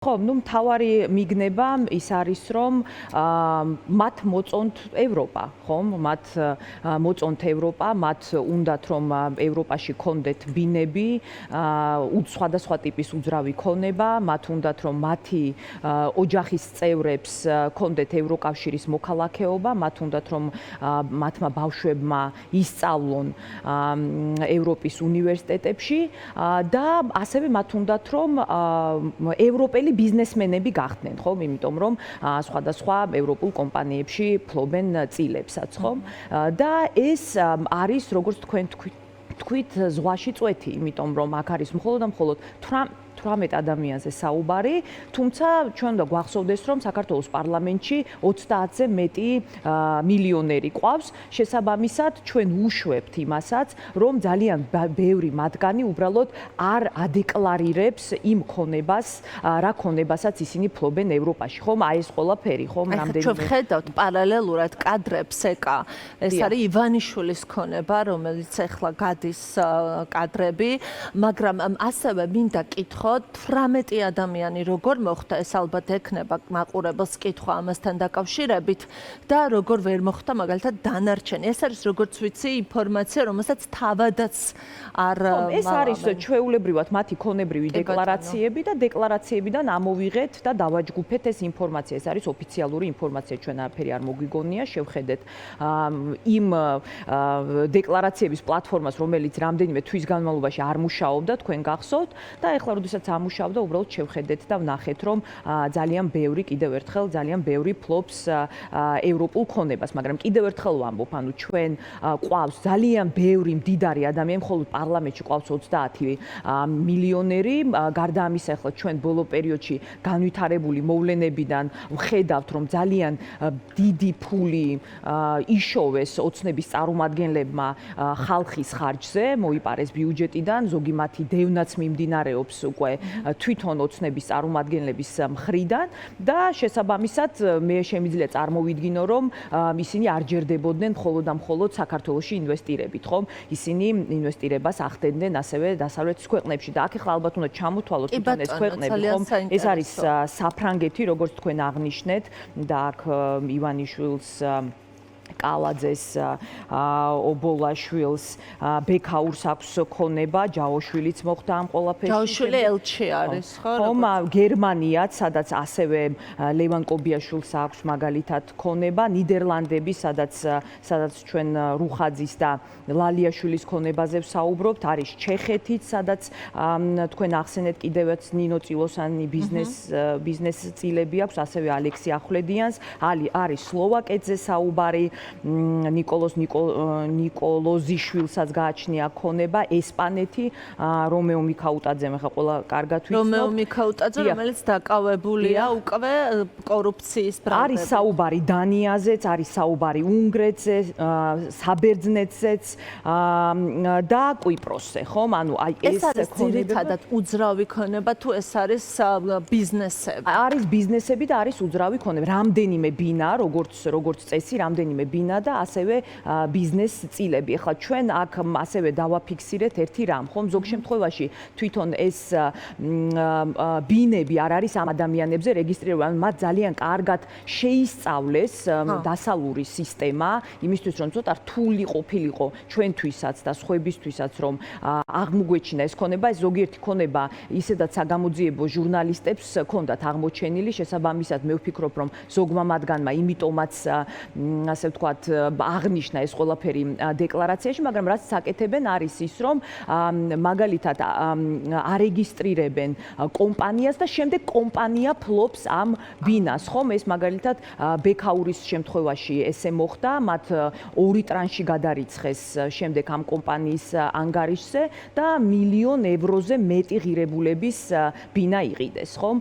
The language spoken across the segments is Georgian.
ხო, ნუ მთავარი მიგნება ის არის, რომ მათ მოწონთ ევროპა, ხომ? მათ მოწონთ ევროპა, მათ უნდათ რომ ევროპაში კონდეთ ბინები, სხვადასხვა ტიპის უძრავი ქონება, მათ უნდათ რომ მათი ოჯახის წევრებს კონდეთ ევროკავშირის მოქალაქეობა, მათ უნდათ რომ მათმა ბავშვებმა ისწავლონ ევროპის უნივერსიტეტებში და ასევე მათ უნდათ რომ ევროპელი ბიზნესმენები გახდნენ, ხომ? იმიტომ რომ სხვადასხვა ევროპულ კომპანიებში ფლობენ წილებსაც, ხომ? და ეს არის, როგორც თქვენ თქვით, ზღვაში წვეთი, იმიტომ რომ აქ არის მხოლოდ და მხოლოდ 18 ადამიანზე საუბარი, თუმცა ჩვენ უნდა გვახსოვდეს, რომ საქართველოს პარლამენტში 30-ზე მეტი მილიონერი ყავს, შესაბამისად ჩვენ უშვებთ იმასაც, რომ ძალიან ბევრი მათგანი უბრალოდ არ ადეკლარირებს იმ ქონებას, რა ქონებასაც ისინი ფლობენ ევროპაში, ხომ? აი ეს ყველაფერი, ხომ? რამდენიმე ჩვენ ვხედავთ პარალელურად კადრებს ეკა. ეს არის ივანიშვილის ქონება, რომელიც ახლა გადის კადრები, მაგრამ ასევე მინდა კითხო 18 ადამიანი როგორ მოხდა, ეს ალბათ ექნება მაყურებელს კითხვა ამასთან დაკავშირებით და როგორ ვერ მოხდა მაგალითად დანარჩენი. ეს არის როგორც ვიცი ინფორმაცია, რომელსაც თავადაც არ ეს არის ჩვეულებრივად მათი ქონებრივი დეკლარაციები და დეკლარაციებიდან ამოვიღეთ და დავაჯგუფეთ ეს ინფორმაცია. ეს არის ოფიციალური ინფორმაცია, ჩვენ არაფერი არ მოგვიგონია, შევხედეთ იმ დეკლარაციების პლატფორმას, რომელიც რამდენიმე თვის განმავლობაში არ მუშაობდა, თქვენ გახსოვთ და ეხლა როდესაც ამუშავდა, უბრალოდ შევხედეთ და ვნახეთ, რომ ძალიან ბევრი კიდევ ერთხელ ძალიან ბევრი ფლობს ევროპულ ქონებას, მაგრამ კიდევ ერთხელ ვამბობ, ანუ ჩვენ ყავს ძალიან ბევრი მდიდარი ადამიანი, მხოლოდ პარლამენტში ყავს 30 მილიონერი, გარდა ამისა, ახლა ჩვენ ბოლო პერიოდში განვითარებული მოვლენებიდან ვხედავთ, რომ ძალიან დიდი ფული იშოვეს ოცნების წარმომადგენლებმა ხალხის ხარჯზე, მოიპარეს ბიუჯეტიდან, ზოგი მათი დევნაც მიმდინარეობს უკვე თვითონ ოცნების წარმომადგენლების მხრიდან და შესაბამისად მე შემიძლია წარმოვიდგინო, რომ ისინი არ ჯერდებოდნენ მხოლოდ და მხოლოდ საქართველოში ინვესტირებით, ხომ? ისინი ინვესტირებას ახდენდნენ ასევე დასავლეთის ქვეყნებში და აქ ახლა ალბათ უნდა ჩამოთვალოთ თვითონ ეს ქვეყნები, ხომ? ეს არის საფრანგეთი, როგორც თქვენ აღნიშნეთ და აქ ივანიშვილს კალაძეს, ობოლაშვილს, ბექაურს აქვს ქონება, ჯაოშვილიც მოხდა ამ ყველაფერში. ჯაოშვილი ელჩი არის, ხო? ხომ, გერმანიაც, სადაც ასევე ლევან კობიაშვილს აქვს მაგალითად ქონება, ნიდერლანდები, სადაც ჩვენ რუხაძის და ლალიაშვილის ქონებაზე ვსაუბრობთ, არის ჩეხეთიც, სადაც თქვენ ახსენეთ კიდევაც ნინო წილოსანი ბიზნეს წილები აქვს, ასევე ალექსი ახვლედიანს, არის სლოვაკეთზე საუბარი, ნიკოლოზიშვილსაც გააჩნია ქონება, ესპანეთი, რომეო მიქაუტაძემ ახლა ყველა კარგად ვიცნობთ. რომეო მიქაუტაძე, რომელიც დაკავებულია უკვე კორუფციის ბრალდებით. არის საუბარი დანიაზეც, არის საუბარი უნგრეთზე, საბერძნეთზეც და კვიპროსზე, ხომ? ანუ აი ეს არის ძირითადად უძრავი ქონება თუ ეს არის ბიზნესები? არის ბიზნესები და არის უძრავი ქონება. რამდენიმე ბინა, როგორც წესი, რამდენიმე ბინა და ასევე ბიზნეს წილები. ახლა ჩვენ აქ ასევე დავაფიქსირეთ ერთი რამ, ხომ? ზოგ შემთხვევაში თვითონ ეს ბინები არ არის ამ ადამიანებზე რეგისტრირებული, მათ ძალიან კარგად შეისწავლეს დასალური სისტემა, იმისთვის რომ ცოტა რთული ყოფილიყო ჩვენთვისაც და სხვებისთვისაც, რომ აღმოგვეჩინა ეს ქონება, ეს ზოგიერთი ქონება ისედაც საგამოძიებო ჟურნალისტებს ჰქონდათ აღმოჩენილი, შესაბამისად მე ვფიქრობ, რომ ზოგმა მათგანმა იმიტომაც ასე ვთქვათ, აღნიშნა ეს ყველაფერი დეკლარაციაში, მაგრამ რაც საკეთებენ არის ის, რომ მაგალითად არეგისტრირებენ კომპანიას და შემდეგ კომპანია ფლობს ამ ბინას, ხომ? ეს მაგალითად ბექაურის შემთხვევაში ესე მოხდა, მათ 2 ტრანში გადარიცხეს შემდეგ ამ კომპანიის ანგარიშზე და 1 მილიონ ევროზე მეტი ღირებულების ბინა იყიდეს, ხომ?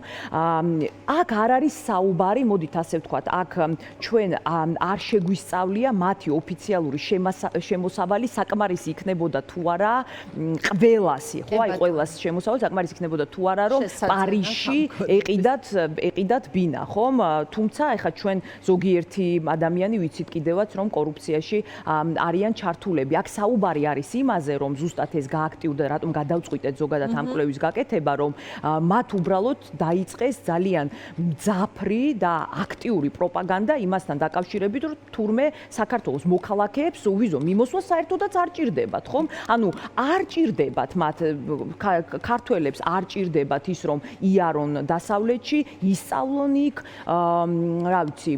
აქ არ არის საუბარი, მოდით ასე ვთქვათ, აქ ჩვენ არ შეგვისწავლეს მოსწავლია მათი ოფიციალური შემოსავალი საკმარისი იქნებოდა თუ არა ყველასი, ხო, აი ყველას შემოსავალი საკმარისი იქნებოდა თუ არა რომ პარიზში ეყიდათ ბინა, ხომ? თუმცა ეხლა ჩვენ ზოგიერთი ადამიანი ვიცით კიდევაც რომ კორუფციაში არიან ჩართულები. აქ საუბარი არის იმაზე, რომ ზუსტად ეს გააქტიურდა, რატომ გადავწყვიტეთ ზოგადად ამ კვლევის გაკეთება, რომ მათ უბრალოდ დაიწყეს ძალიან მძაფრი და აქტიური პროპაგანდა იმასთან დაკავშირებით, რომ თურმე საქართველოს მოქალაქეებს ვიზო მიმოსვლა საერთოდაც არ ჭირდებათ, ხომ? ანუ არ ჭირდებათ მათ ქართველებს არ ჭირდებათ ის რომ იარონ დასავლეთში, ისწავლონ იქ, რა ვიცი,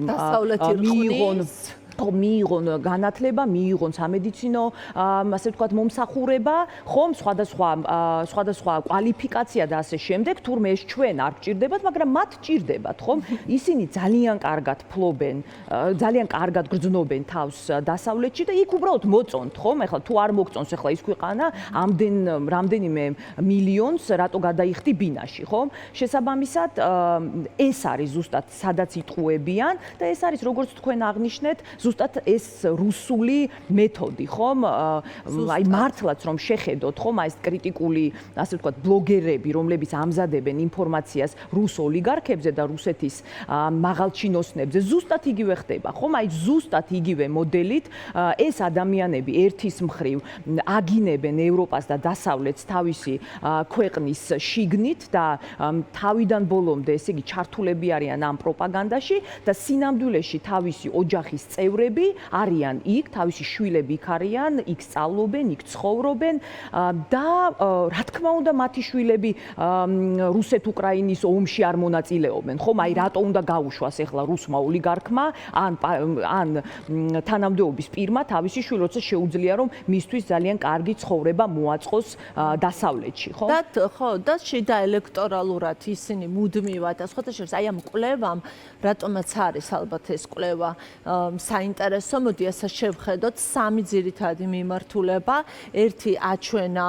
მიიღონ განათლება, მიიღონ სამედიცინო, ასე ვთქვათ, მომსახურება, ხომ, სხვადასხვა კვალიფიკაცია და ასე შემდეგ, თურმე ეს ჩვენ არ გჭირდებათ, მაგრამ მათ ჭირდებათ, ხომ? ისინი ძალიან კარგად ფლობენ, ძალიან კარგად გრძნობენ თავს დასავლეთში და იქ უბრალოდ მოწონთ, ხომ? ეხლა თუ არ მოგწონს ეხლა ის ქვეყანა, რამდენიმე მილიონს რატო გადაიხდი ბინაში, ხომ? შესაბამისად, ეს არის ზუსტად სადაც იტყუებიან და ეს არის როგორც თქვენ აღნიშნეთ, ზუსტად ეს რუსული მეთოდი, ხომ? აი მართლაც რომ შეხედოთ, ხომ, აი ეს კრიტიკული, ასე ვთქვათ, ბლოგერები, რომლებიც ამზადებენ ინფორმაციას რუს ოლიგარქებზე და რუსეთის მაღალჩინოსნებზე, ზუსტად იგივე ხდება, ხომ? აი ზუსტად იგივე მოდელით ეს ადამიანები ერთის მხრივ აგინებენ ევროპას და დასავლეთს თავისი ქვეყნის შიგნით და თავიდან ბოლომდე, ესე იგი, ჩართულები არიან ამ პროპაგანდაში და სინამდვილეში თავისი ოჯახის წევრები არიან იქ, თავისი შვილები იქ არიან, იქ სწავლობენ, იქ ცხოვრობენ და რა თქმა უნდა მათი შვილები რუსეთ-უკრაინის ომში არ მონაწილეობენ, ხომ? აი რატო უნდა გაუშვას ახლა რუსმა ოლიგარქმა ან თანამდებობის პირმა თავისი შვილს, როცა შეუძლია რომ მისთვის ძალიან კარგი ცხოვრება მოაწყოს დასავლეთში, ხო? და შიდა ელექტორალურად ისინი მუდმივად და სხვათა შორის აი ამ კვლევამ, რატომაც არის ალბათ ეს კვლევა საინტერესო, მოდი ასე შევხედოთ სამი ძირითადი მიმართულება. ერთი აჩვენა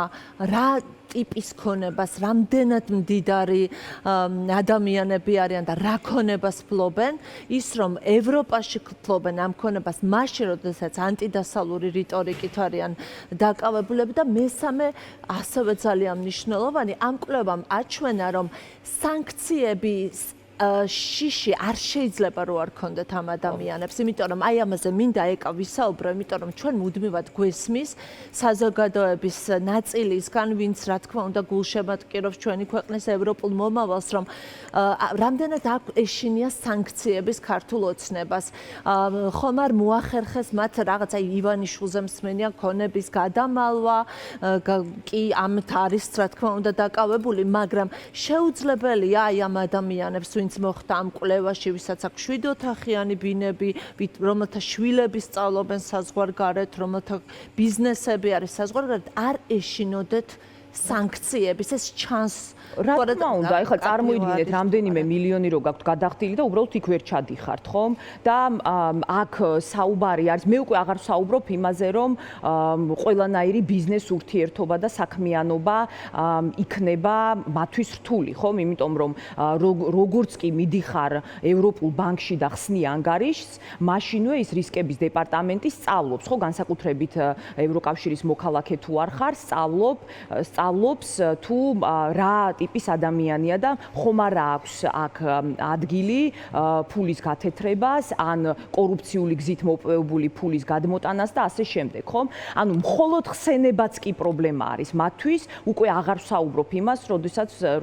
რა ტიპის ქონებას, რამდენად მდიდარი ადამიანები არიან და რა ქონებას ფლობენ, ის რომ ევროპაში ფლობენ ამ ქონებას მაშინ, როდესაც ანტიდასავლური რიტორიკით არიან დაკავებულები და მესამე ასევე ძალიან მნიშვნელოვანი, ამ კვლევამ აჩვენა, რომ სანქციების შიში არ შეიძლება რო არ ქონდეთ ამ ადამიანებს, იმიტომ რომ აი ამაზე მინდა ეკა ვისაუბრო, იმიტომ რომ ჩვენ მუდმივად გვესმის საზოგადოების ნაწილისგან, ვინც რა თქმა უნდა გულშემატკივრობს ჩვენი ქვეყნის ევროპულ მომავალს, რომ რამდენად ეშინია სანქციების ქართულ ოცნებას. ხომ არ მოახერხეს მათ რაღაცა ივანიშვილზე მსმენია ქონების გადამალვა, კი ამით არის რა თქმა უნდა დაკავებული, მაგრამ შეუძლებელია აი ამ ადამიანებს ვინც მოხდა ამ კვლევაში, ვისაც აქვს 7 ოთახიანი ბინები, რომელთა შვილები სწავლობენ საზღვარგარეთ, რომელთა ბიზნესები არის საზღვარგარეთ, არ ეშინოდეთ სანქციების, ეს ჩანს. რა თქმა უნდა, ეხლა წარმოიდგინეთ, რამდენიმე მილიონი რო გაქვთ გადახდილი და უბრალოდ იქ ვერ ჩადიხართ, ხომ? და აქ საუბარი არის, მე უკვე აღარ ვსაუბრობ იმაზე, რომ ყველანაირი ბიზნეს ურთიერთობა და საქმიანობა იქნება მათთვის რთული, ხომ? იმიტომ რომ როგორც კი მიდიხარ ევროპულ ბანკში და ხსნი ანგარიშს, მაშინვე ის რისკების დეპარტამენტი სწავლობს, ხო, განსაკუთრებით ევროკავშირის მოქალაქე თუ არ ხარ, სწავლობს თუ რა ტიპის ადამიანია და ხომ არა აქვს აქ ადგილი ფულის გათეთრებას ან კორუფციული გზით მოპოვებული ფულის გადმოტანას და ასე შემდეგ, ხომ? ანუ მხოლოდ ხსენებაც კი პრობლემა არის მათთვის, უკვე აღარ ვსაუბრობ იმას,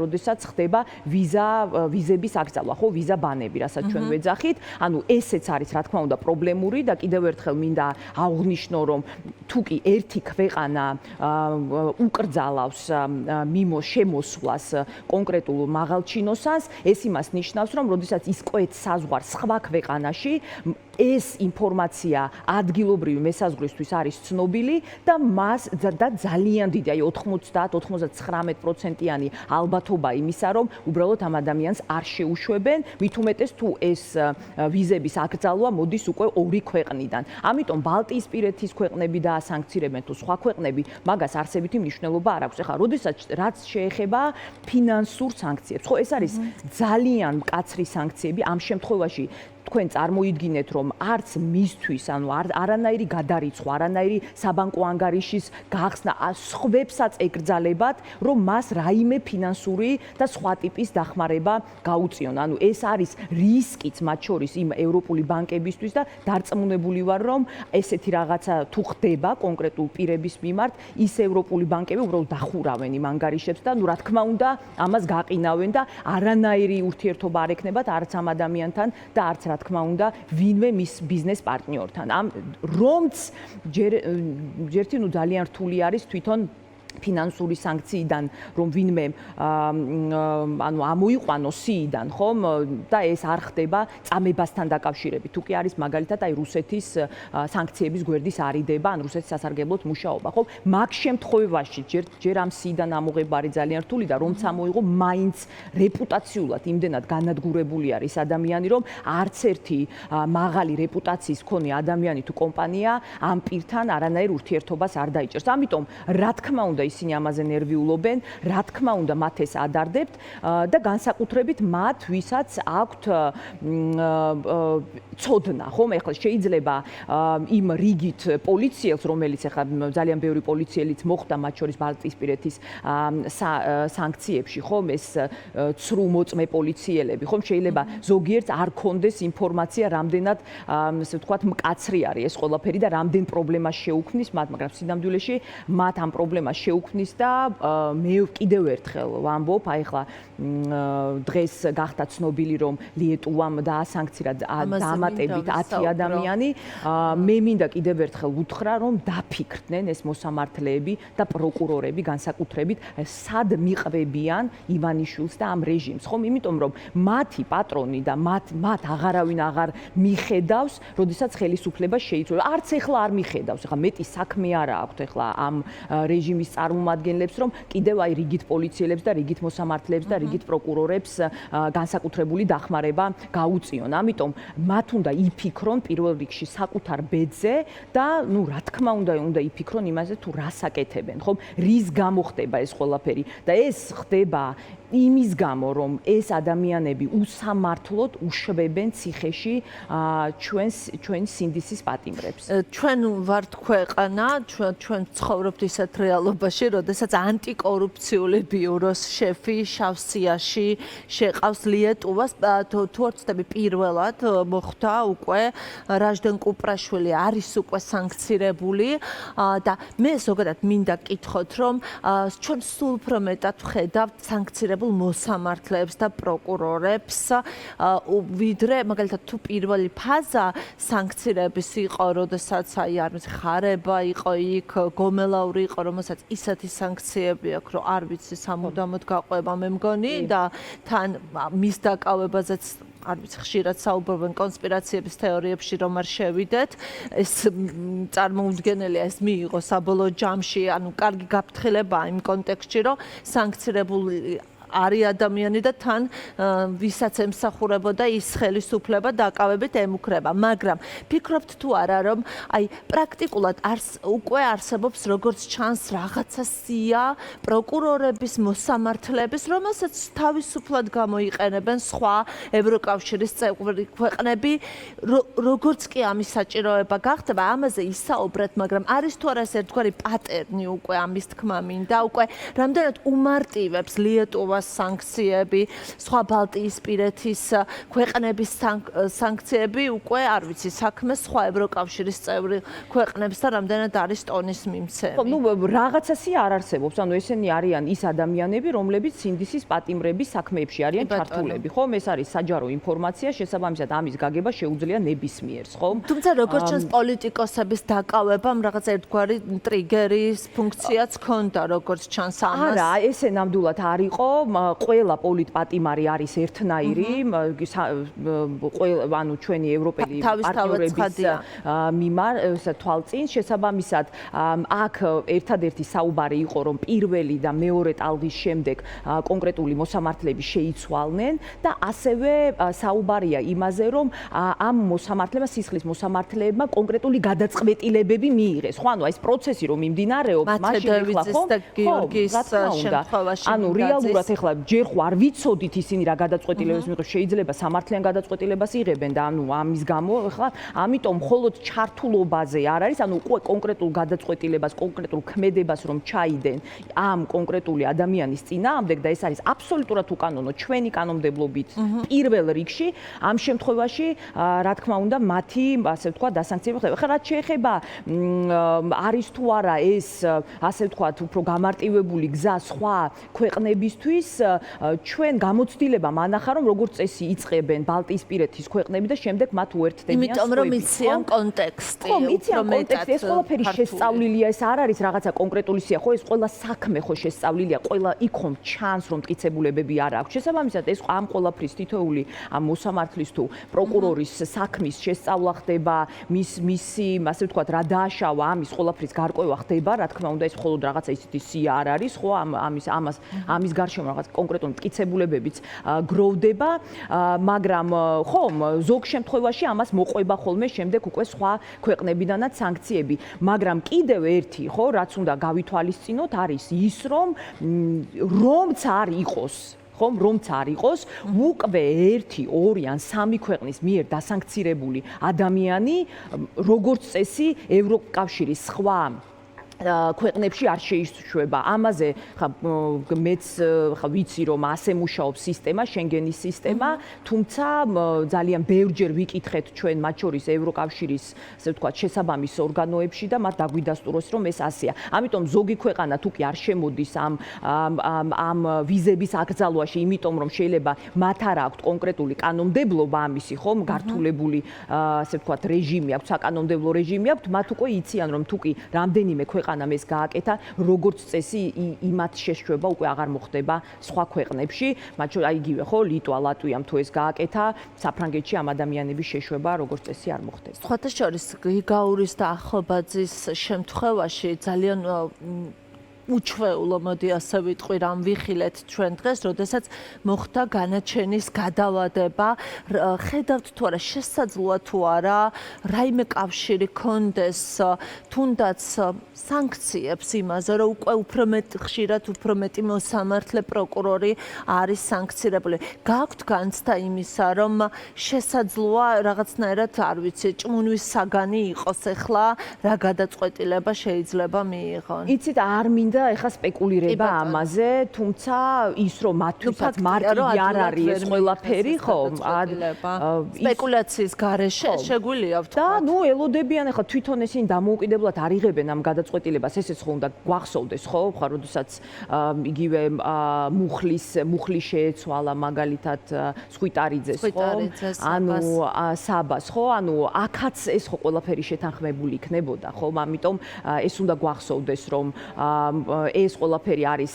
როდესაც ხდება ვიზების აკრძალვა, ხო, ვიზა ბანები, რასაც ჩვენ ვეძახით. ანუ ესეც არის რა თქმა უნდა პრობლემური და კიდევ ერთხელ მინდა აღვნიშნო, რომ თუ კი ერთი ქვეყანა უკრძალავს შემოსვლას კონკრეტულ მაღალჩინოსანს, ეს იმას ნიშნავს, რომ როდესაც ის კვეთს საზღვარს სხვა ქვეყანაში, ეს ინფორმაცია ადგილობრივი მესაზღვრისთვის არის ცნობილი და ძალიან დიდი, აი 90-99%-იანი ალბათობა იმისა, რომ უბრალოდ ამ ადამიანს არ შეუშვებენ, მით უმეტეს თუ ეს ვიზების აკრძალვა მოდის უკვე ორი ქვეყნიდან. ამიტომ ბალტიისპირეთის ქვეყნები დაასანქცირებენ თუ სხვა ქვეყნები, მაგას არსებითი მნიშვნელობა არ აქვს. ეხლა, როდესაც რაც შეეხება ფინანსურ სანქციებს, ხო, ეს არის ძალიან მკაცრი სანქციები ამ შემთხვევაში. თქვენ წარმოიდგინეთ, რომ არც მისთვის, ანუ არანაირი გადარიცხვა, არანაირი საბანკო ანგარიშის გახსნა, სხვებსაც ეკრძალებათ, რომ მას რაიმე ფინანსური და სხვა ტიპის დახმარება გაუწიონ. ანუ ეს არის რისკიც მათ შორის იმ ევროპული ბანკებისთვის და დარწმუნებული ვარ, რომ ესეთი რაღაცა თუ ხდება კონკრეტულ პირების მიმართ, ის ევროპული ბანკები უბრალოდ დახურავენ იმ ანგარიშებს და რა თქმა უნდა, ამას გაყინავენ და არანაირი ურთიერთობა არ ექნებათ არც ამ ადამიანთან და არც რა თქმა უნდა, ვინმე მის ბიზნეს პარტნიორთან. რომც ჯერთი ძალიან რთული არის თვითონ ფინანსური სანქციიდან, რომ ვინმე ანუ ამოიყვანოს სიიდან, ხომ? და ეს არ ხდება წამებასთან დაკავშირებით. თუ კი არის მაგალითად აი რუსეთის სანქციების გვერდის არიდება, ან რუსეთის სასარგებლოდ მუშაობა, ხომ? მაგ შემთხვევაში ჯერ ამ სიიდან ამოღება არის ძალიან რთული და რომც ამოიღო, მაინც რეპუტაციულად იმდენად განადგურებული არის ადამიანი, რომ არც ერთი მაღალი რეპუტაციის მქონე ადამიანი თუ კომპანია ამ პირთან არანაირ ურთიერთობას არ დაიჭერს. ამიტომ რა თქმა უნდა ისინი ამაზე ნერვიულობენ, რა თქმა უნდა მათ ეს ადარდებთ და განსაკუთრებით მათ, ვისაც აქვთ ცოდნა, ხომ? ეხლა შეიძლება იმ რიგით პოლიციელს, რომელიც ეხლა ძალიან ბევრი პოლიციელიც მოხვდა მათ შორის ბალტიისპირეთის სანქციებში, ხომ? ეს ცრუ მოწმე პოლიციელები, ხომ? შეიძლება ზოგიერთს არ კონდეს ინფორმაცია, რამდენად ასე ვთქვათ, მკაცრი არის ეს ყველაფერი და რამდენ პრობლემას შეუქმნის მათ, მაგრამ სინამდვილეში მათ ამ პრობლემას შეუქმნის და მე კიდევ ერთხელ ვამბობ, აი ახლა დღეს გახდა ცნობილი, რომ ლიეტუვამ დაასანქცირა დამატებით 10 ადამიანი. მე მინდა კიდევ ერთხელ უთხრა, რომ დაფიქრდნენ ეს მოსამართლეები და პროკურორები განსაკუთრებით, სად მიყვებიან ივანიშვილს და ამ რეჟიმს, ხომ? იმიტომ რომ მათი პატრონი და მათ აღარავინ აღარ მიხედავს, როდესაც ხელისუფლება შეიცვალა. არც ეხლა არ მიხედავს. ეხლა მეტი საქმე არა აქვთ ეხლა ამ რეჟიმის წარმომადგენლებს, რომ კიდევ აი რიგით პოლიციელებს და რიგით მოსამართლეებს და რიგით პროკურორებს განსაკუთრებული დახმარება გაუწიონ. ამიტომ მათ უნდა იფიქრონ პირველ რიგში საკუთარ ბედზე და ნუ რა თქმა უნდა იფიქრონ იმაზე თუ რას აკეთებენ, ხომ? რის გამო ხდება ეს ყველაფერი და ეს ხდება იმის გამო, რომ ეს ადამიანები უსამართლოდ უშვებენ ციხეში ჩვენ სინდისის პატიმრებს. ჩვენ ვართ ქვეყანა, ჩვენ ცხოვრობთ ისეთ რეალობაში, როდესაც ანტიკორუფციული ბიუროს შეფი შავსიაში შეყავს ლიეტუვას, თუ არ ვცდები პირველად მოხდა უკვე რაჟდენ კუპრაშვილი არის უკვე სანქცირებული და მე ზოგადად მინდა კითხოთ, რომ ჩვენ სულ უფრო მეტად ვხედავთ სანქცირებულ მოსამართლეებს და პროკურორებს, ვიდრე მაგალითად თუ პირველი ფაზა სანქცირების იყო, როდესაც აი არ ვიცი ხარება იყო იქ, გომელაური იყო, რომელსაც ისეთი სანქციები აქვს, რომ არ ვიცი სამუდამოდ გაყვება მე მგონი და თან მის დაკავებაზეც არ ვიცი ხშირად საუბრობენ კონსპირაციების თეორიებში, რომ არ შევიდეთ. ეს წარმოუდგენელია, ეს მიიღო საბოლოო ჯამში, ანუ კარგი გაფრთხილებაა იმ კონტექსტში, რომ სანქცირებული არის ადამიანი და თან ვისაც ემსახურებოდა ის ხელისუფლება დაკავებით ემუქრება, მაგრამ ფიქრობთ თუ არა, რომ აი პრაქტიკულად უკვე არსებობს როგორც ჩანს რაღაცა სია პროკურორების, მოსამართლეების, რომელსაც თავისუფლად გამოიყენებენ სხვა ევროკავშირის წევრი ქვეყნები, როგორც კი ამის საჭიროება გახდება, ამაზე ისაუბრეთ, მაგრამ არის თუ არა ეს ერთგვარი პატერნი უკვე ამის თქმა მინდა, უკვე რამდენად უმარტივებს ლიეტუვას სანქციები, სხვა ბალტიისპირეთის ქვეყნების სანქციები უკვე არ ვიცი, საქმე სხვა ევროკავშირის წევრი ქვეყნებს და რამდენად არის ტონის მიმცემი. ხო, ნუ რაღაცასი არ არსებობს, ანუ ესენი არიან ის ადამიანები, რომლებიც სინდისის პატიმრების საქმეებში არიან ჩართულები, ხომ? ეს არის საჯარო ინფორმაცია, შესაბამისად ამის გაგება შეუძლია ნებისმიერს, ხომ? თუმცა როგორც ჩანს პოლიტიკოსების დაკავებამ რაღაც ერთგვარი ტრიგერის ფუნქციაც ჰქონდა, როგორც ჩანს ამას. არა, ესე ნამდვილად არ იყო. ყველა პოლიტპატიმარი არის ერთნაირი, ანუ ჩვენი ევროპელი პარტნიორების თვალწინ შესაბამისად აქ ერთადერთი საუბარი იყო, რომ პირველი და მეორე ტალღის შემდეგ კონკრეტული მოსამართლეები შეიცვალნენ და ასევე საუბარია იმაზე, რომ ამ მოსამართლეებმა, სისხლის მოსამართლეებმა კონკრეტული გადაწყვეტილებები მიიღეს. ხო, ანუ ეს პროცესი რომ მიმდინარეობს, მაშინ ეხლა ხო, გიორგის შემთხვევაში ანუ რეალურად ეხლა ჯერ ხო არ ვიცოდით ისინი რა გადაწყვეტილებას მიიღებს, შეიძლება სამართლიან გადაწყვეტილებას იღებენ და ანუ ამის გამო ეხლა ამიტომ მხოლოდ ჩართულობაზე არ არის, ანუ უკვე კონკრეტულ გადაწყვეტილებას, კონკრეტულ ქმედებას რომ ჩაიდენ ამ კონკრეტული ადამიანის წინააღმდეგ და ეს არის აბსოლუტურად უკანონო ჩვენი კანონმდებლობით პირველ რიგში, ამ შემთხვევაში რა თქმა უნდა მათი ასე ვთქვათ დასანქციება ხდება. ხა რაც შეეხება არის თუ არა ეს ასე ვთქვათ უფრო გამარტივებული გზა სხვა ქვეყნებისთვის, ჩვენ გამოცდილება მანახა რომ როგორც წესი იწყებენ ბალტიისპირეთის ქვეყნები და შემდეგ მათ უერთდებიან. იმიტომ რომ იციან კონტექსტი. ხო, იციან კონტექსტი, ეს ყველაფერი შესწავლილია, ეს არ არის რაღაცა კონკრეტული სია, ხო, ეს ყველა საქმე ხო შესწავლილია, ყველა იქ ხომ ჩანს რომ მტკიცებულებები არ აქვს. შესაბამისად, ეს ამ ყველაფრის თითოეული ამ მოსამართლის თუ პროკურორის საქმის შესწავლა ხდება, მისი, ასე ვთქვათ, რა დააშავა ამის ყველაფრის გარკვევა ხდება, რა თქმა უნდა, ეს მხოლოდ რაღაცა ისეთი სია არ არის, ხო, ამის გარშემო რაღაც კონკრეტული მტკიცებულებებიც გროვდება, მაგრამ ხომ ზოგ შემთხვევაში ამას მოყვება ხოლმე შემდეგ უკვე სხვა ქვეყნებიდანაც სანქციები, მაგრამ კიდევ ერთი, ხო, რაც უნდა გავითვალისწინოთ, არის ის, რომც არ იყოს ხომ რომც არ იყოს, უკვე 1, 2 ან 3 ქვეყნის მიერ დასანქცირებული ადამიანი, როგორც წესი, ევროკავშირის სხვა ქვეყნებში არ შეიშვება. ამაზე მეც ვიცი რომ ასე მუშაობს სისტემა, შენგენის სისტემა, თუმცა ძალიან ბევრჯერ ვიკითხეთ ჩვენ მათ შორის ევროკავშირის, ასე ვთქვათ, შესაბამის ორგანოებში და მათ დაგვიდასტუროს რომ ეს ასეა. ამიტომ ზოგი ქვეყანა თუ კი არ შემოდის ამ ვიზების აკრძალვაში, იმიტომ რომ შეიძლება მათ არ აქვთ კონკრეტული კანონმდებლობა ამისი, ხომ, გართულებული, ასე ვთქვათ, რეჟიმი აქვს, საკანონმდებლო რეჟიმი აქვს, მათ უკვე იციან რომ თუ კი რამდენიმე ქვეყანამ ეს გააკეთა, როგორც წესი იმათ შეშვება უკვე აღარ მოხდება სხვა ქვეყნებში, მათ შორის იგივე ხო, ლიტვა, ლატვიამ თუ ეს გააკეთა, საფრანგეთში ამ ადამიანების შეშვება როგორც წესი არ მოხდება. სხვათა შორის გრიგაურის და ახალბაძის შემთხვევაში ძალიან უჩვეულო, მოდი ასე ვიტყვი, რამ ვიხილეთ ჩვენ დღეს, როდესაც მოხდა განაჩენის გადავადება, ხედავთ თუ არა შესაძლოა თუ არა, რაიმე კავშირი კონდეს თუნდაც სანქციებს იმაზე, რომ უკვე უფრო ხშირად უფრო მეტი მოსამართლე პროკურორი არის სანქცირებული. გააქვთ განცდა იმისა, რომ შესაძლოა რაღაცნაირად, არ ვიცი, ჭმუნვის საგანი იყოს ახლა, რა გადაწყვეტილება შეიძლება მიიღონ. იცით, არ მინდა ეხა სპეკულირება ამაზე, თუმცა ის რომ მათთვისაც მარტივი არ არის ეს ყველაფერი, ხო? სპეკულაციის გარეშე შეგვიძლია და ნუ ელოდებიან ეხა თვითონ ესენი დამოუკიდებლად არ იღებენ ამ გადაწყვეტილებას, ესეც ხო უნდა გვახსოვდეს, ხო? ხა როდესაც იგივე მუხლის შეეცვალა მაგალითად სხვიტარიძეს, ხო? ანუ საბას, ხო? ანუ აქაც ეს ხო ყველაფერი შეთანხმებული იქნებოდა, ხო? ამიტომ ეს უნდა გვახსოვდეს, რომ ეს ყველაფერი არის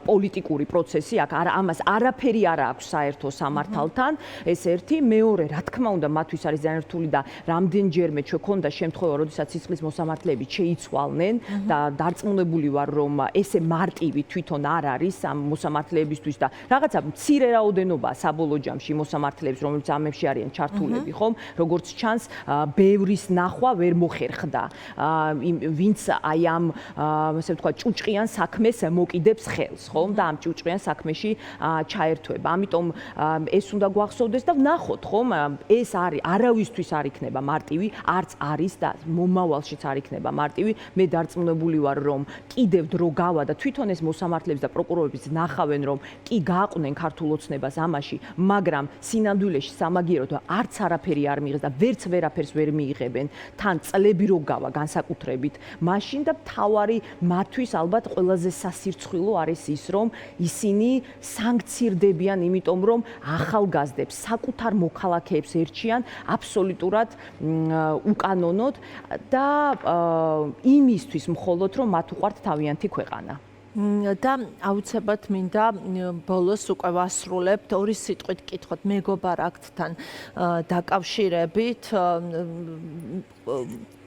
პოლიტიკური პროცესი, აქ ამას არაფერი არ აქვს საერთო სამართალთან, ეს ერთი, მეორე, რა თქმა უნდა, მათთვის არის ძალიან რთული და რამდენჯერმე ჩვენ ქონდა შემთხვევა, როდესაც სისხლის მოსამართლეები შეიცვალნენ და დარწმუნებული ვარ, რომ ესე მარტივი თვითონ არ არის ამ მოსამართლეებისთვის და რაღაცა მცირე რაოდენობა საბოლოო ჯამში მოსამართლეებს, რომლებიც ამებში არიან ჩართულები, ხომ? როგორც ჩანს, ბევრის ნახვა ვერ მოხერხდა. ვინც აი ამ, ასე ვთქვათ, ჭუჭყიან საქმეს მოკიდებს ხელს, ხომ? და ამ ჭუჭყიან საქმეში ჩაერთვება. ამიტომ ეს უნდა გვახსოვდეს და ვნახოთ, ხომ? ეს არის არავისთვის არ იქნება მარტივი, არც არის და მომავალშიც არ იქნება მარტივი. მე დარწმუნებული ვარ, რომ კიდევ დრო გავა და თვითონ ეს მოსამართლეებს და პროკურორებიც ნახავენ, რომ კი გააყვნენ ქართულ ოცნებას ამაში, მაგრამ სინამდვილეში სამაგიეროდ არც არაფერი არ მიიღეს და ვერაფერს ვერ მიიღებენ. თან წლები რო გავა განსაკუთრებით, მაშინ და მთავარი მათთვის ალბათ ყველაზე სასირცხვილო არის ის, რომ ისინი სანქცირდებიან, იმიტომ რომ ახალგაზრდებს, საკუთარ მოქალაქეებს ერჩიან აბსოლუტურად უკანონოდ და იმისთვის მხოლოდ რომ მათ უყვართ თავიანთი ქვეყანა. და აუცილებლად მინდა ბოლოს უკვე ვასრულებთ ორი სიტყვით კითხოთ მეგობარ აქტთან დაკავშირებით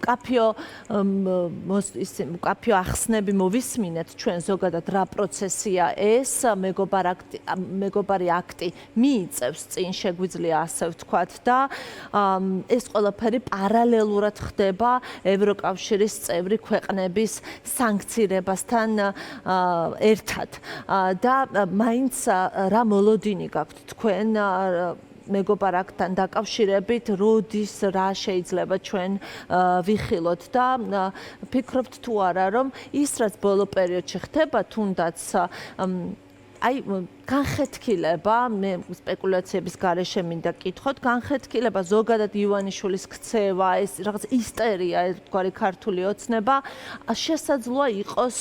კაფეო ახსნები მოვისმინეთ ჩვენ ზოგადად რა პროცესია ეს მეგობარი აქტი მიიწევს წინ შეგვიძლია ასე ვთქვათ და ეს ყველაფერი პარალელურად ხდება ევროკავშირის წევრი ქვეყნების სანქცირებასთან ერთად და მაინც რა მოლოდინი გაქვთ თქვენ მეგობართან დაკავშირებით, როდის რა შეიძლება ჩვენ ვიხილოთ და ფიქრობთ თუ არა, რომ ის რაც ბოლო პერიოდში ხდება, თუნდაც აი განხეთქილება, მე სპეკულაციების გარეშე მინდა კითხოთ, განხეთქილება ზოგადად ივანიშვილის ქცევა, ეს რაღაც ისტერია, ერთგვარი ქართული ოცნება, შესაძლოა იყოს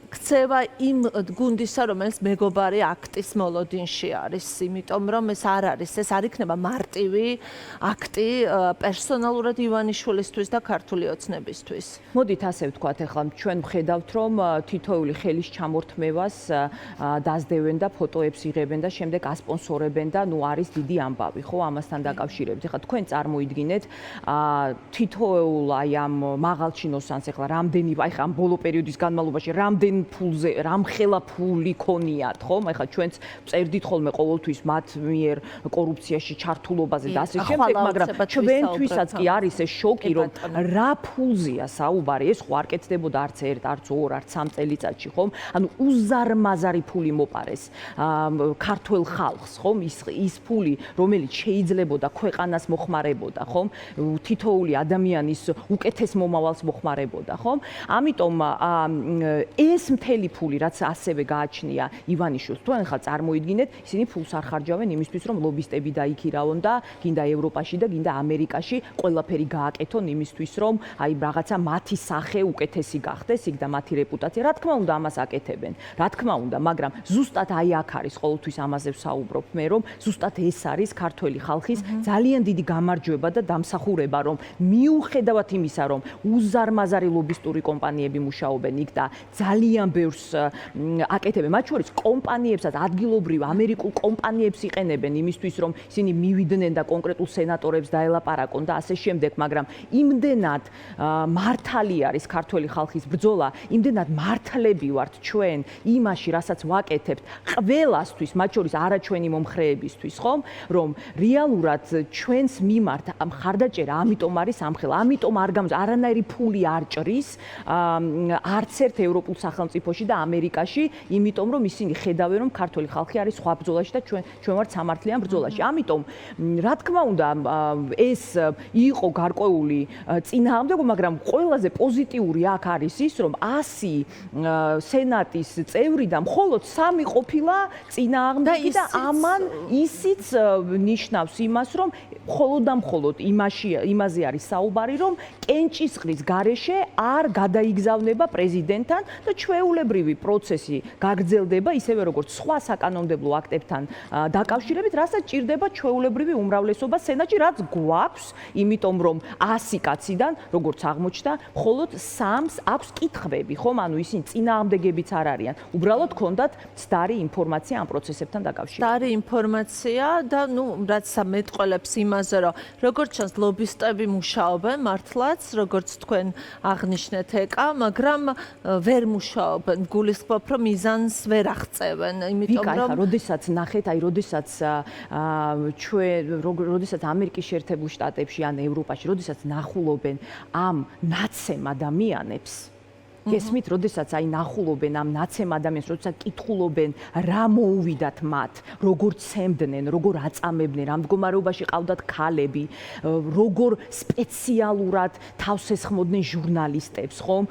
ქცევა იმ გუნდისა, რომელიც მეგობარი აქტის მოლოდინში არის, იმიტომ რომ ეს არ არის, ეს არ იქნება მარტივი აქტი პერსონალურად ივანიშვილისთვის და ქართული ოცნებისთვის. მოდით ასე ვთქვათ, ახლა ჩვენ ვხედავთ, რომ თითოეული ხელის ჩამორთმევას დაძდევენ და ფოტოებს იღებენ და შემდეგ ასპონსორებენ და ნუ არის დიდი ამბავი, ხო, ამასთან დაკავშირებით. ახლა თქვენ წარმოიდგინეთ, თითოეულ აი ამ მაღალჩინოსანს ახლა რამდენი, აი ხა ამ ბოლო პერიოდის განმავლობაში რამდენ ფულზე, რამხელა ფული ქონიათ, ხო? ახლა ჩვენც წერდით ხოლმე ყოველთვის მათ მიერ კორუფციაში ჩართულობაზე და ასე შემდეგ, მაგრამ ჩვენთვისაც კი არის ეს შოკი, რომ რა ფულზეა საუბარი, ეს ხო არ კეთდებოდა არც ერთ, არც ორ, არც სამ წელიწადში, ხომ? ანუ უზარმაზარი ფული მოპარეს ქართულ ხალხს, ხომ? ის ფული, რომელიც შეიძლებოდა ქვეყანას მოხმარებოდა, ხომ? თითოეული ადამიანის უკეთეს მომავალს მოხმარებოდა, ხომ? ამიტომ ეს მთელი ფული, რაც ასევე გააჩნია ივანიშვილს, თქვენ ხა წარმოიდგინეთ, ისინი ფულს არ ხარჯავენ იმისთვის, რომ ლობისტები დაიქირავონ და გინდა ევროპაში და გინდა ამერიკაში ყველაფერი გააკეთონ იმისთვის, რომ აი რაღაცა მათი სახე უკეთესი გახდეს, იქ და მათი რეპუტაცია. რა თქმა უნდა, ამას აკეთებენ. რა თქმა უნდა, მაგრამ ზუსტად აი აქ არის ყოველთვის ამაზე ვსაუბრობ მე, რომ ზუსტად ეს არის ქართველი ხალხის ძალიან დიდი გამარჯვება და დამსახურება, რომ მიუხედავად იმისა, რომ უზარმაზარი ლობისტური კომპანიები მუშაობენ იქ და ძალიან ბევრს აკეთებენ, მათ შორის კომპანიებსაც, ადგილობრივ ამერიკულ კომპანიებს იყენებენ იმისთვის, რომ ისინი მივიდნენ და კონკრეტულ სენატორებს დაელაპარაკონ და ასე შემდეგ, მაგრამ იმდენად მართალი არის ქართველი ხალხის ბრძოლა, იმდენად მართლები ვართ ჩვენ იმაში, რასაც ვაკეთებთ ყველასთვის, მათ შორის არა ჩვენი მომხრეებისთვის, ხომ? რომ რეალურად ჩვენს მიმართ მხარდაჭერა ამიტომ არის ამხელა, ამიტომ არ გამოს არანაირი ფული არ ჭრის არც ერთ ევროპულ სახელმწიფოში და ამერიკაში, იმიტომ რომ ისინი ხედავენ, რომ ქართველი ხალხი არის სხვა ბრძოლაში და ჩვენ ვართ სამართლიან ბრძოლაში. ამიტომ რა თქმა უნდა, ეს იყო გარკვეული წინააღმდეგობა, მაგრამ ყველაზე პოზიტიური აქ არის ის, რომ 100 სენატის წევრი და მხოლოდ 3 ყოფილა წინააღმდეგი და ამან ისიც ნიშნავს იმას, რომ მხოლოდ და მხოლოდ იმაზე არის საუბარი, რომ კენჭისყრის გარეშე არ გადაიგზავნება პრეზიდენტთან და ჩვეულებრივი პროცესი გაგრძელდება ისევე როგორც სხვა საკანონმდებლო აქტებთან დაკავშირებით, რასაც ჭირდება ჩვეულებრივი უმრავლესობა სენატში, რაც გვაქვს, იმიტომ რომ 100 კაციდან, როგორც აღმოჩნდა, მხოლოდ 3-ს აქვს კითხვები, ხომ? ანუ ისინი წინააღმდეგებიც არ არიან. უბრალოდ ქონდათ ცდარი ინფორმაცია ამ პროცესებთან დაკავშირებით. ცდარი ინფორმაცია და ნუ რაც მეტყველებს იმაზე, რომ როგორც ჩანს ლობისტები მუშაობენ მართლაც, როგორც თქვენ აღნიშნეთ ეკა, მაგრამ ვერ მუშაობენ. გულისხმობ, რომ მიზანს ვერ აღწევენ, იმიტომ რომ როდესაც ნახეთ, აი როდესაც როდესაც ამერიკის შეერთებულ შტატებში ან ევროპაში, როდესაც ნახულობენ ამ ნაცემ ადამიანებს, გესმით, როდესაც აი ნახულობენ ამ ნაცემ ადამიანს, როდესაც კითხულობენ, რა მოუვიდათ მათ, როგორ ცემდნენ, როგორ აწამებდნენ, რა მდგომარეობაში ყავდათ ქალები, როგორ სპეციალურად თავს ესხმოდნენ ჟურნალისტებს, ხომ?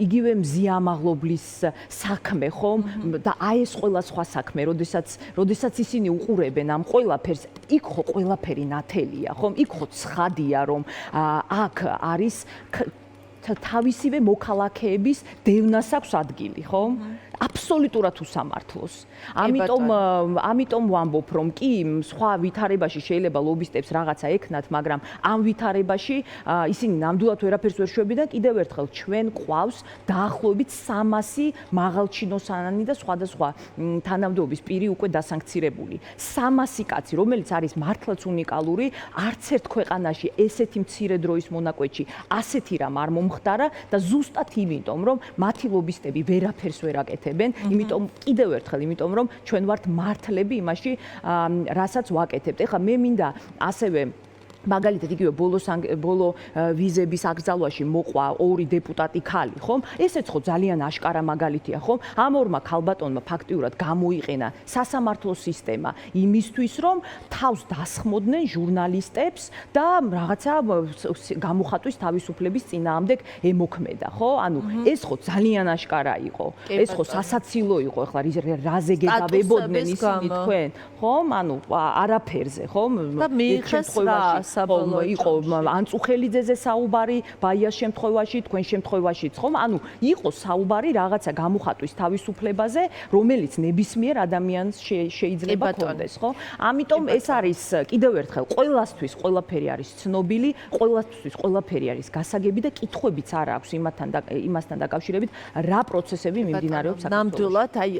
იგივე მზიამაღლობლის საქმე, ხომ? და აი ეს ყველა სხვა საქმე, როდესაც ისინი უყურებენ ამ ყველაფერს, იქ ხო ყველაფერი ნათელია, ხომ? იქ ხო ცხადია, რომ აქ არის თავისივე მოქალაქეების დევნას აქვს ადგილი, ხო? აბსოლუტურად უსამართლოს. ამიტომ ვამბობ, რომ კი სხვა ვითარებაში შეიძლება ლობისტებს რაღაცა ექნათ, მაგრამ ამ ვითარებაში ისინი ნამდვილად ვერაფერს ვერ შვებიდან კიდევ ერთხელ ჩვენ ყავს დაახლოებით 300 მაღალჩინოსანი და სხვადასხვა თანამდებობის პირი უკვე დასანქცირებული. 300 კაცი, რომელიც არის მართლაც უნიკალური, არც ერთ ქვეყანაში ესეთი მცირე დროის მონაკვეთში ასეთი რამ არ მომხდარა და ზუსტად იმიტომ, რომ მათი ლობისტები ვერაფერს ვერ აკეთებენ. იმიტომ კიდევ ერთხელ, იმიტომ რომ ჩვენ ვართ მართლები იმაში, რასაც ვაკეთებთ. ეხლა მე მინდა ასევე მაგალითად იგივე ბოლო ვიზების აკრძალვაში მოყვა 2 დეპუტატი ქალი, ხომ? ესეც ხო ძალიან აშკარა მაგალითია, ხომ? ამ ორმა ქალბატონმა ფაქტიურად გამოიყენა სასამართლო სისტემა იმისთვის, რომ თავს დასხმოდნენ ჟურნალისტებს და რაღაცა გამოხატვის თავისუფლების წინააღმდეგ ემოქმედა, ხო? ანუ ეს ხო ძალიან აშკარა იყო. ეს ხო სასაცილო იყო, ახლა რაზე გეგავებოდნენ ისინი თქვენ, ხომ? ანუ არაფერზე, ხომ? და მიიღეს რა იყო ანწუხელიძეზე საუბარი, ბაიას შემთხვევაში, თქვენ შემთხვევაშიც, ხომ? ანუ იყო საუბარი რაღაცა გამოხატვის თავისუფლებაზე, რომელიც ნებისმიერ ადამიანს შეიძლება ქონდეს, ხო? ამიტომ ეს არის კიდევ ერთხელ ყველასთვის ყველაფერი არის ცნობილი, ყველასთვის ყველაფერი არის გასაგები და კითხვებიც არ აქვს იმასთან დაკავშირებით, რა პროცესები მიმდინარეობს საქართველოში. ნამდვილად, აი